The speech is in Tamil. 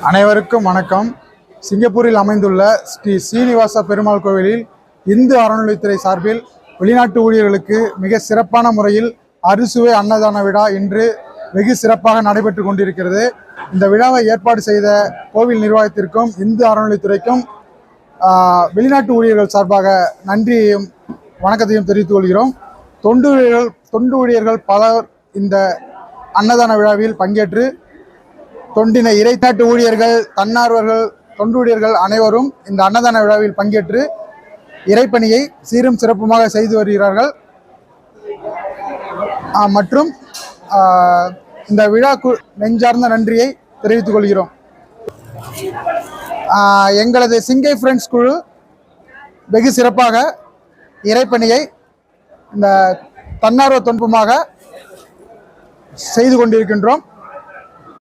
அனைவருக்கும் வணக்கம். சிங்கப்பூரில் அமைந்துள்ள ஸ்ரீ ஸ்ரீனிவாச பெருமாள் கோவிலில் இந்து அறநிலையத்துறை சார்பில் வெளிநாட்டு ஊழியர்களுக்கு மிக சிறப்பான முறையில் அறுசுவை அன்னதான விழா இன்று வெகு சிறப்பாக நடைபெற்று கொண்டிருக்கிறது. இந்த விழாவை ஏற்பாடு செய்த கோவில் நிர்வாகத்திற்கும் இந்து அறநிலையத்துறைக்கும் வெளிநாட்டு ஊழியர்கள் சார்பாக நன்றியையும் வணக்கத்தையும் தெரிவித்துக் கொள்கிறோம். தொண்டு ஊழியர்கள் பலர் இந்த அன்னதான விழாவில் பங்கேற்று தொண்டினை இறைநாட்டு ஊழியர்கள், தன்னார்வர்கள், தொண்டு ஊழியர்கள் அனைவரும் இந்த அன்னதான விழாவில் பங்கேற்று இறைப்பணியை சீரும் சிறப்புமாக செய்து வருகிறார்கள். மற்றும் இந்த விழாக்கு நெஞ்சார்ந்த நன்றியை தெரிவித்துக் கொள்கிறோம். எங்களது சிங்கை ஃப்ரெண்ட்ஸ் குழு வெகு சிறப்பாக இறைப்பணியை இந்த தன்னார்வ தொண்டுமாக செய்து கொண்டிருக்கின்றோம்.